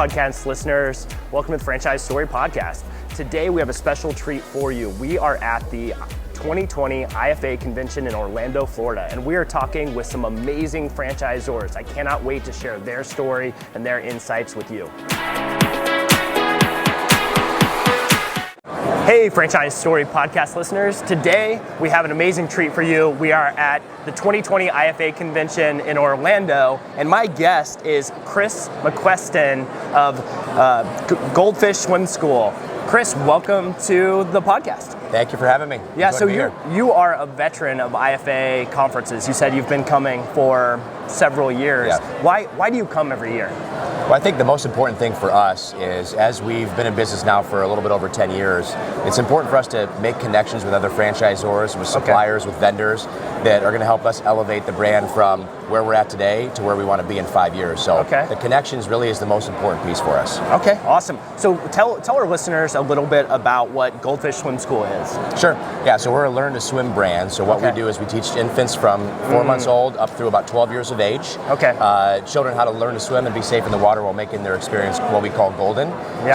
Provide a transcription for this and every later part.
podcast listeners. Welcome to the Franchise Story Podcast. Today we have a special treat for you. We are at the 2020 IFA convention in Orlando, Florida, and we are talking with some amazing franchisors. I cannot wait to share their story and their insights with you. Hey, Franchise Story Podcast listeners. Today, we have an amazing treat for you. We are at the 2020 IFA convention in Orlando, and my guest is Chris McCuiston of Goldfish Swim School. Chris, welcome to the podcast. Thank you for having me. Yeah, so you are a veteran of IFA conferences. You said you've been coming for several years. Yeah. Why do you come every year? Well, I think the most important thing for us is, as we've been in business now for a little bit over 10 years, it's important for us to make connections with other franchisors, with suppliers, with vendors that are going to help us elevate the brand from where we're at today to where we want to be in 5 years. So the connections really is the most important piece for us. Okay, awesome. So tell our listeners a little bit about what Goldfish Swim School is. Sure. Yeah, so we're a learn to swim brand. So what we do is we teach infants from 4 months old up through about 12 years of age. Children how to learn to swim and be safe in the water while making their experience what we call golden.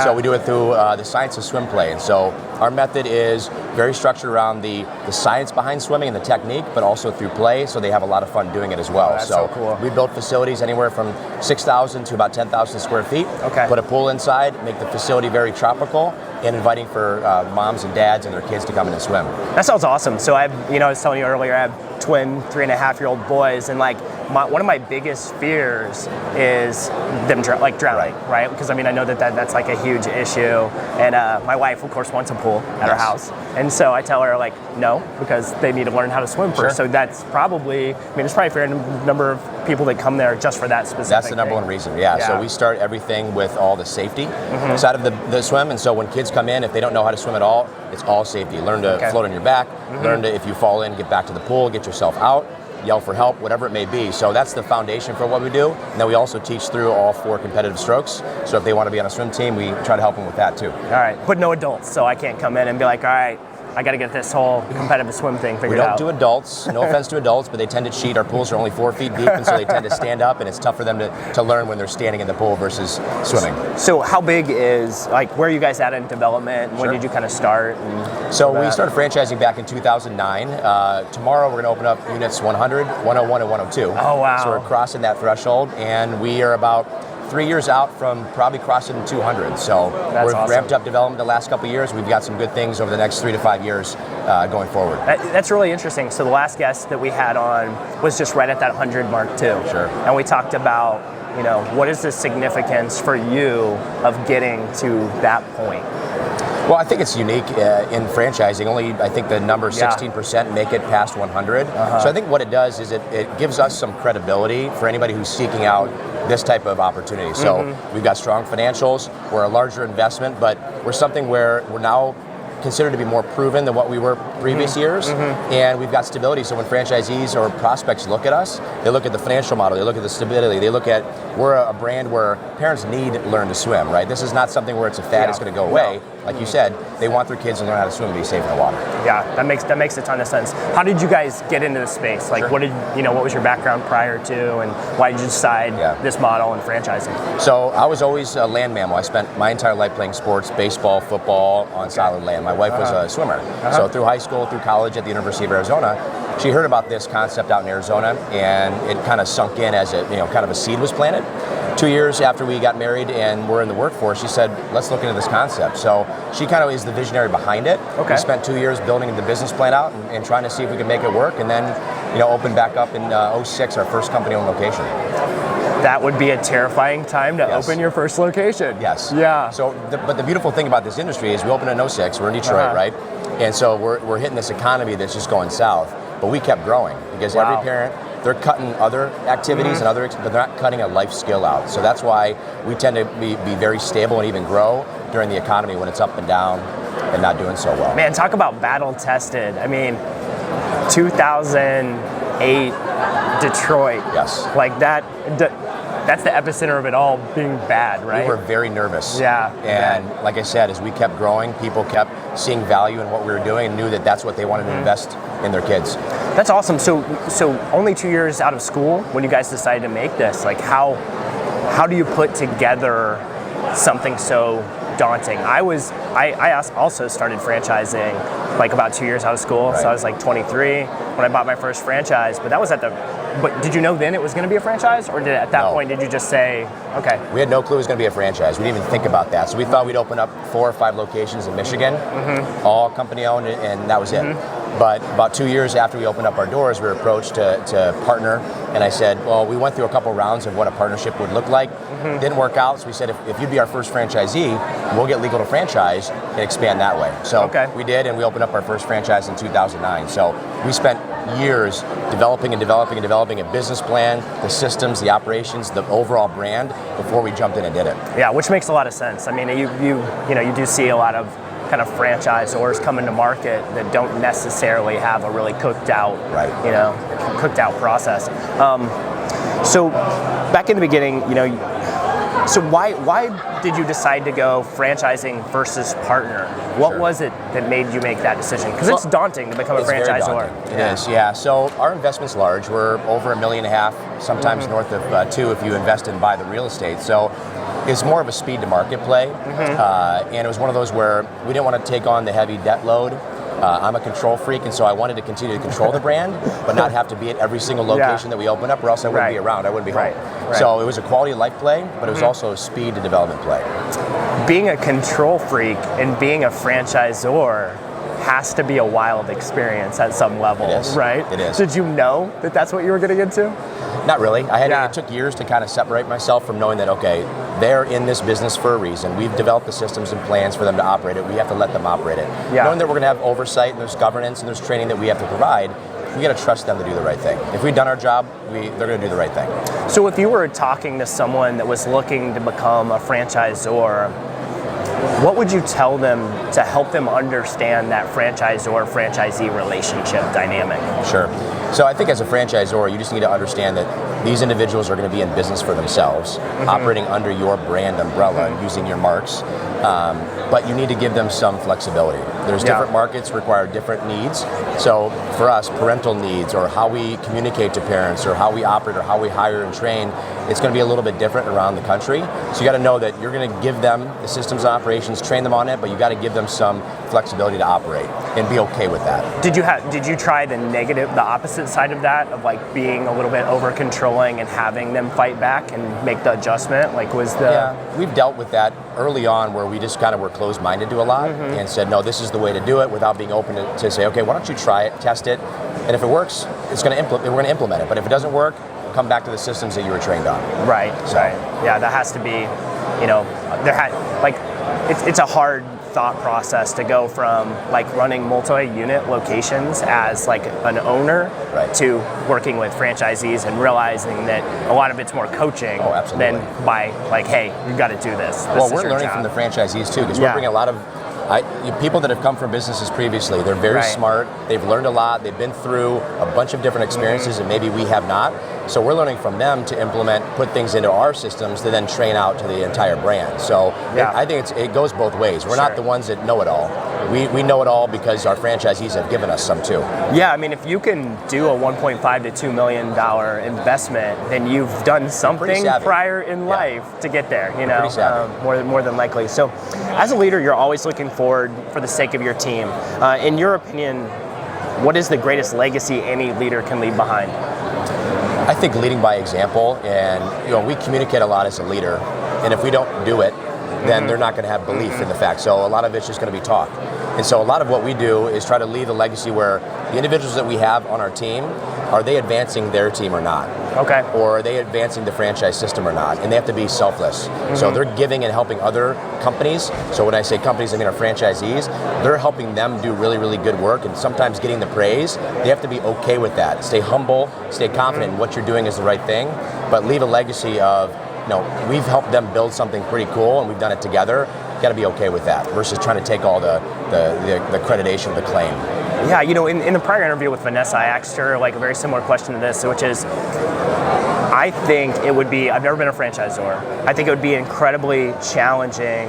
So we do it through the science of swim play. And so our method is very structured around the science behind swimming and the technique, but also through play, so they have a lot of fun doing it as well. That's so cool. We built facilities anywhere from 6,000 to about 10,000 square feet. Put a pool inside, make the facility very tropical and inviting for moms and dads and their kids to come in and swim. That sounds awesome. So I was telling you earlier, I have twin 3.5-year-old boys, and one of my biggest fears is them drowning, right? Because I know that's like a huge issue. And my wife, of course, wants a pool at our house. And so I tell her, no, because they need to learn how to swim first. So that's probably, there's probably a fair number of people that come there just for that specific That's the number one reason, So we start everything with all the safety side of the swim. And so when kids come in, if they don't know how to swim at all, it's all safety. Learn to float on your back, learn to, if you fall in, get back to the pool, get yourself out, yell for help, whatever it may be. So that's the foundation for what we do. And then we also teach through all 4 competitive strokes. So if they want to be on a swim team, we try to help them with that too. All right, but no adults, so I can't come in and be like, all right, I got to get this whole competitive swim thing figured out. We don't do adults, no offense to adults, but they tend to cheat. Our pools are only 4 feet deep, and so they tend to stand up, and it's tough for them to learn when they're standing in the pool versus swimming. So how big is, where are you guys at in development? When did you kind of start? So we started franchising back in 2009. Tomorrow we're going to open up units 100, 101, and 102. Oh, wow. So we're crossing that threshold, and we are about 3 years out from probably crossing 200. So we've ramped up development the last couple of years. We've got some good things over the next 3 to 5 years going forward. That's really interesting. So the last guest that we had on was just right at that 100 mark too. Sure. And we talked about, what is the significance for you of getting to that point? Well, I think it's unique in franchising. Only, I think the number 16% make it past 100. So I think what it does is it gives us some credibility for anybody who's seeking out this type of opportunity. So we've got strong financials, we're a larger investment, but we're something where we're now considered to be more proven than what we were previous years, and we've got stability. So when franchisees or prospects look at us, they look at the financial model, they look at the stability, they look at, we're a brand where parents need to learn to swim, right? This is not something where it's a fad, it's going to go away. Like you said, they want their kids to learn how to swim and be safe in the water. Yeah, that makes a ton of sense. How did you guys get into the space? What was your background prior to, and why did you decide this model and franchising? So I was always a land mammal. I spent my entire life playing sports, baseball, football on solid land. My wife was a swimmer. So through high school, through college at the University of Arizona, she heard about this concept out in Arizona, and it kind of sunk in as kind of a seed was planted. 2 years after we got married and we're in the workforce, she said, let's look into this concept. So she kind of is the visionary behind it. We spent 2 years building the business plan out and trying to see if we could make it work, and then opened back up in 2006, our first company-owned location. That would be a terrifying time to open your first location. Yes. Yeah. So, but the beautiful thing about this industry is we opened in 2006, we're in Detroit, right? And so we're hitting this economy that's just going south, but we kept growing because every parent, they're cutting other activities and but they're not cutting a life skill out. So that's why we tend to be very stable and even grow during the economy when it's up and down and not doing so well. Man, talk about battle tested. 2008 Detroit. Yes. That's the epicenter of it all being bad, right? We were very nervous. Yeah. And like I said, as we kept growing, people kept seeing value in what we were doing and knew that that's what they wanted to invest in their kids. That's awesome. So only 2 years out of school when you guys decided to make this, how do you put together something so daunting? I also started franchising like about 2 years out of school, so I was like 23 when I bought my first franchise. But that was but did you know then it was going to be a franchise, or at that point did you just say, okay? We had no clue it was going to be a franchise. We didn't even think about that. So we thought we'd open up 4 or 5 locations in Michigan, all company owned, and that was it. But about 2 years after we opened up our doors, we were approached to partner, and I said, well, we went through a couple rounds of what a partnership would look like. Didn't work out, so we said, if you'd be our first franchisee, we'll get legal to franchise and expand that way. So we did, and we opened up our first franchise in 2009. So we spent years developing a business plan, the systems, the operations, the overall brand before we jumped in and did it. Yeah, which makes a lot of sense. I mean, you do see a lot of kind of franchisors coming to market that don't necessarily have a really cooked out process. So back in the beginning, so why did you decide to go franchising versus partner? What was it that made you make that decision? Because it's daunting to become a franchisor. It is, yeah. So our investment's large. We're over $1.5 million, sometimes north of $2 million if you invest and buy the real estate. So it's more of a speed to market play. And it was one of those where we didn't want to take on the heavy debt load. I'm a control freak, and so I wanted to continue to control the brand, but not have to be at every single location that we open up, or else I wouldn't be around. I wouldn't be home. So it was a quality of life play, but it was also a speed to development play. Being a control freak and being a franchisor has to be a wild experience at some level, right? It is. Did you know that that's what you were getting into? Not really. It took years to kind of separate myself from knowing that, okay, they're in this business for a reason. We've developed the systems and plans for them to operate it. We have to let them operate it. Knowing that we're going to have oversight and there's governance and there's training that we have to provide, we got to trust them to do the right thing. If we've done our job, they're going to do the right thing. So if you were talking to someone that was looking to become a franchisor, what would you tell them to help them understand that franchisor-franchisee relationship dynamic? Sure. So I think as a franchisor, you just need to understand that these individuals are going to be in business for themselves, operating under your brand umbrella, using your marks, but you need to give them some flexibility. There's different markets require different needs. So for us, parental needs, or how we communicate to parents, or how we operate, or how we hire and train, it's going to be a little bit different around the country. So you got to know that you're going to give them the systems and operations, train them on it, but you got to give them some flexibility to operate and be okay with that. Did you try the opposite side of that, of like being a little bit over controlling and having them fight back and make the adjustment? We've dealt with that early on, where we just kind of were closed-minded to a lot and said, no, this is the way to do it, without being open to say, okay, why don't you try it, test it, and if it works, we're going to implement it. But if it doesn't work, come back to the systems that you were trained on. Right. Yeah, that has to be, it's a hard thought process to go from like running multi-unit locations as like an owner to working with franchisees and realizing that a lot of it's more coaching than by like, hey, you got to do this. Well, we're learning from the franchisees too, because we're bringing a lot of people that have come from businesses previously. They're very smart. They've learned a lot. They've been through a bunch of different experiences and maybe we have not. So we're learning from them to implement, put things into our systems to then train out to the entire brand. So I think it goes both ways. We're not the ones that know it all. We know it all because our franchisees have given us some too. Yeah, I mean, if you can do a $1.5 to $2 million investment, then you've done something prior in life to get there. More than likely. So, as a leader, you're always looking forward for the sake of your team. In your opinion, what is the greatest legacy any leader can leave behind? I think leading by example, and we communicate a lot as a leader, and if we don't do it, then they're not going to have belief in the fact. So a lot of it's just going to be talk. And so a lot of what we do is try to leave a legacy where the individuals that we have on our team, are they advancing their team or not? Okay. Or are they advancing the franchise system or not? And they have to be selfless. So they're giving and helping other companies. So when I say companies, I mean our franchisees. They're helping them do really, really good work, and sometimes getting the praise. They have to be okay with that. Stay humble, stay confident in what you're doing is the right thing, but leave a legacy of, we've helped them build something pretty cool and we've done it together. Got to be okay with that versus trying to take all the accreditation, the claim. Yeah, in the prior interview with Vanessa, I asked her like a very similar question to this, which is, I think it would be, I've never been a franchisor, I think it would be incredibly challenging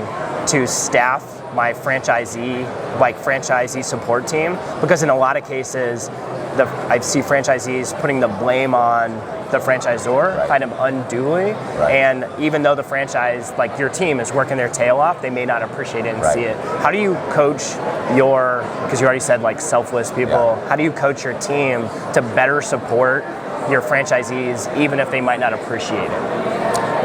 to staff my franchisee support team, because in a lot of cases, I see franchisees putting the blame on the franchisor kind of unduly. And even though the franchise, like your team, is working their tail off, they may not appreciate it and see it. How do you coach because you already said like selfless people, how do you coach your team to better support your franchisees even if they might not appreciate it?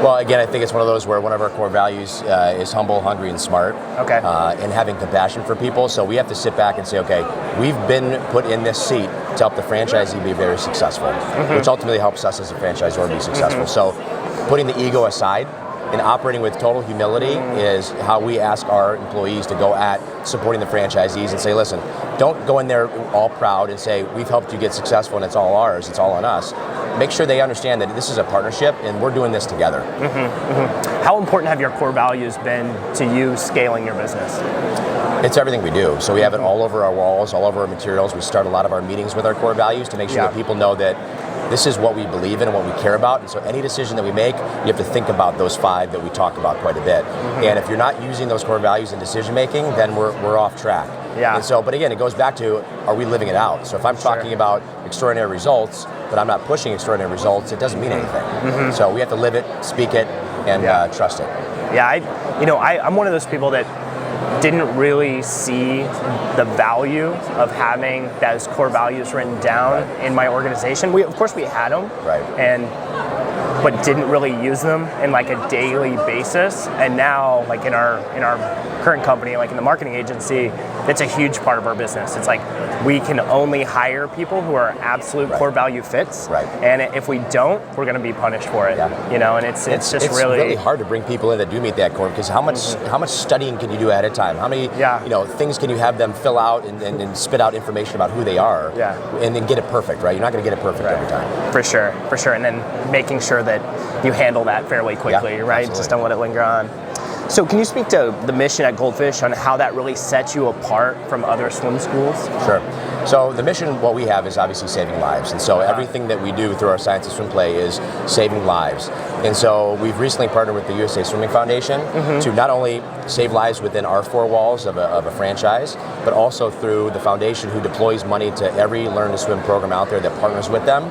Well, again, I think it's one of those where one of our core values is humble, hungry, and smart. Okay. And having compassion for people. So we have to sit back and say, okay, we've been put in this seat to help the franchisee be very successful, which ultimately helps us as a franchisor be successful. So putting the ego aside and operating with total humility is how we ask our employees to go at supporting the franchisees and say, listen, don't go in there all proud and say, we've helped you get successful and it's all ours, it's all on us. Make sure they understand that this is a partnership and we're doing this together. How important have your core values been to you scaling your business? It's everything we do. So we have it all over our walls, all over our materials. We start a lot of our meetings with our core values to make sure that people know that this is what we believe in and what we care about. And so any decision that we make, you have to think about those 5 that we talk about quite a bit. And if you're not using those core values in decision making, then we're off track. And so, but again, it goes back to, are we living it out? So if I'm talking about extraordinary results, but I'm not pushing extraordinary results, it doesn't mean anything. So we have to live it, speak it, and trust it. I'm one of those people that didn't really see the value of having those core values written down in my organization. Of course we had them, but didn't really use them in like a daily basis. And now, like in our current company, like in the marketing agency, that's a huge part of our business. It's like we can only hire people who are absolute core value fits. And if we don't, we're going to be punished for it. And it's just really hard to bring people in that do meet that core, because how much studying can you do ahead of time? How many things can you have them fill out and spit out information about who they are, and then get it perfect, right? You're not going to get it perfect every time. For sure. And then making sure that you handle that fairly quickly, right? Absolutely. Just don't let it linger on. So can you speak to the mission at Goldfish on how that really sets you apart from other swim schools? Sure. So the mission, what we have, is obviously saving lives. And so everything that we do through our Science of Swim Play is saving lives. And so we've recently partnered with the USA Swimming Foundation to not only save lives within our 4 walls of a franchise, but also through the foundation who deploys money to every Learn to Swim program out there that partners with them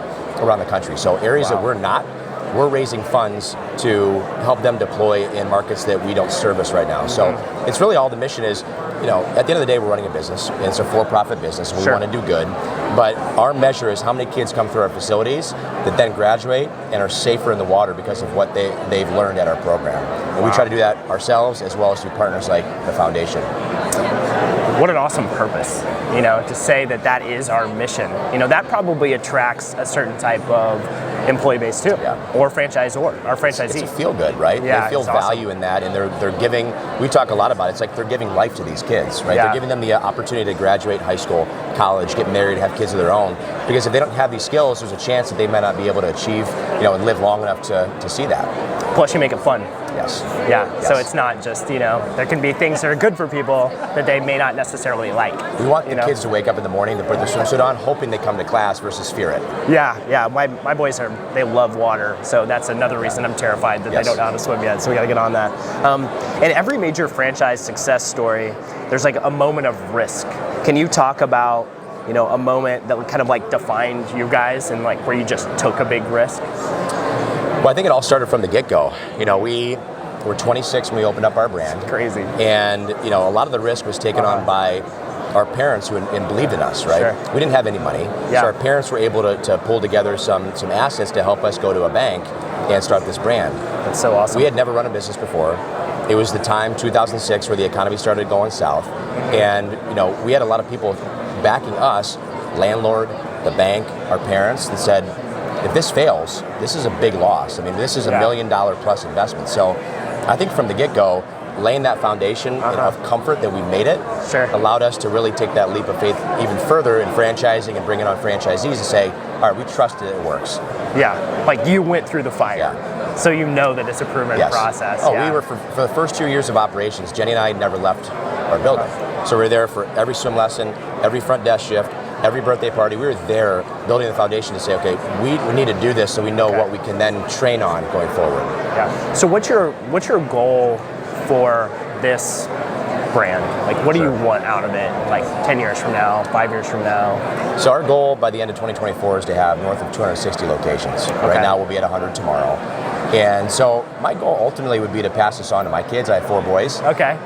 around the country. So areas that we're raising funds to help them deploy in markets that we don't service right now. So it's really all the mission is, at the end of the day, we're running a business. And it's a for-profit business, and we want to do good. But our measure is how many kids come through our facilities that then graduate and are safer in the water because of what they've learned at our program. And we try to do that ourselves as well as through partners like the foundation. What an awesome purpose, to say that is our mission. That probably attracts a certain type of employee base too, or franchisor, or franchisee. It's a feel good, right? They feel value in that, and they're giving, we talk a lot about it, it's like they're giving life to these kids, right? They're giving them the opportunity to graduate high school, college, get married, have kids of their own, because if they don't have these skills, there's a chance that they might not be able to achieve, and live long enough to see that. Plus you make it fun. Yes. So it's not just, there can be things that are good for people that they may not necessarily like. We want the kids to wake up in the morning, to put their swimsuit on, hoping they come to class versus fear it. My boys they love water, so that's another reason I'm terrified that they don't know how to swim yet, so we got to get on that. In every major franchise success story, there's like a moment of risk. Can you talk about, a moment that kind of like defined you guys and like where you just took a big risk? Well, I think it all started from the get-go. We were 26 when we opened up our brand. It's crazy. And, a lot of the risk was taken on by our parents who believed in us, right? We didn't have any money. So our parents were able to pull together some assets to help us go to a bank and start this brand. That's so awesome. We had never run a business before. It was the time, 2006, where the economy started going south. And, we had a lot of people backing us, landlord, the bank, our parents, that said, if this fails, this is a big loss. I mean, this is $1 million plus investment. So I think from the get-go, laying that foundation of comfort that we made it allowed us to really take that leap of faith even further in franchising and bringing on franchisees to say, all right, we trust that it works. Like you went through the fire. So you know that it's a proven process. We were, for the first 2 years of operations, Jenny and I never left our building. So we were there for every swim lesson, every front desk shift, every birthday party. We were there building the foundation to say, okay, we need to do this so we know what we can then train on going forward. So what's your goal for this brand? Like, what do you want out of it, like 10 years from now, 5 years from now? So our goal by the end of 2024 is to have north of 260 locations. Right now we'll be at 100 tomorrow. And so my goal ultimately would be to pass this on to my kids. I have 4 boys. Okay.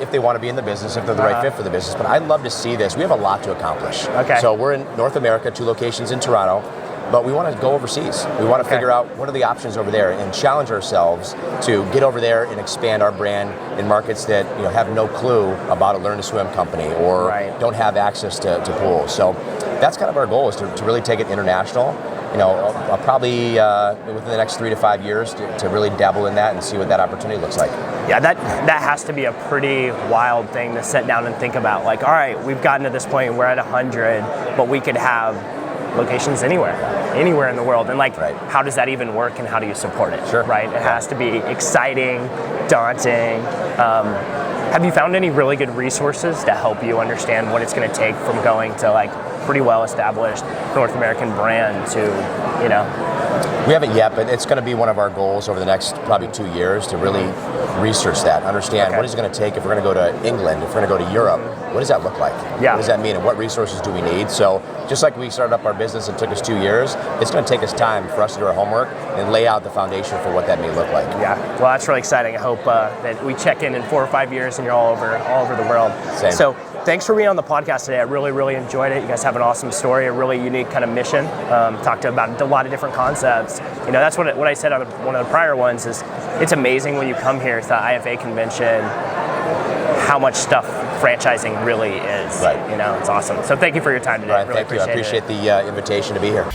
If they want to be in the business, if they're the right fit for the business. But I'd love to see this. We have a lot to accomplish. Okay. So we're in North America, 2 locations in Toronto. But we want to go overseas. We want to figure out what are the options over there and challenge ourselves to get over there and expand our brand in markets that have no clue about a learn to swim company or don't have access to pools. So that's kind of our goal, is to really take it international. I'll probably within the next 3 to 5 years to really dabble in that and see what that opportunity looks like. Yeah, that has to be a pretty wild thing to sit down and think about. Like, all right, we've gotten to this point, we're at 100, but we could have locations anywhere in the world. And how does that even work, and how do you support it? Sure. Right? It has to be exciting, daunting. Have you found any really good resources to help you understand what it's going to take from going to pretty well-established North American brand to, We haven't yet, but it's going to be one of our goals over the next probably 2 years to really research that, understand what is it going to take if we're going to go to England, if we're going to go to Europe, what does that look like? Yeah. What does that mean, and what resources do we need? So just like we started up our business and took us 2 years, it's going to take us time for us to do our homework and lay out the foundation for what that may look like. Yeah, well, that's really exciting. I hope that we check in 4 or 5 years and you're all over the world. Same. So thanks for being on the podcast today. I really enjoyed it. You guys have an awesome story, a really unique kind of mission. Talked about a lot of different concepts. That's what I said on one of the prior ones is it's amazing when you come here to the IFA convention how much stuff franchising really is. Right. It's awesome. So thank you for your time today. Right, really thank you. I appreciate the invitation to be here.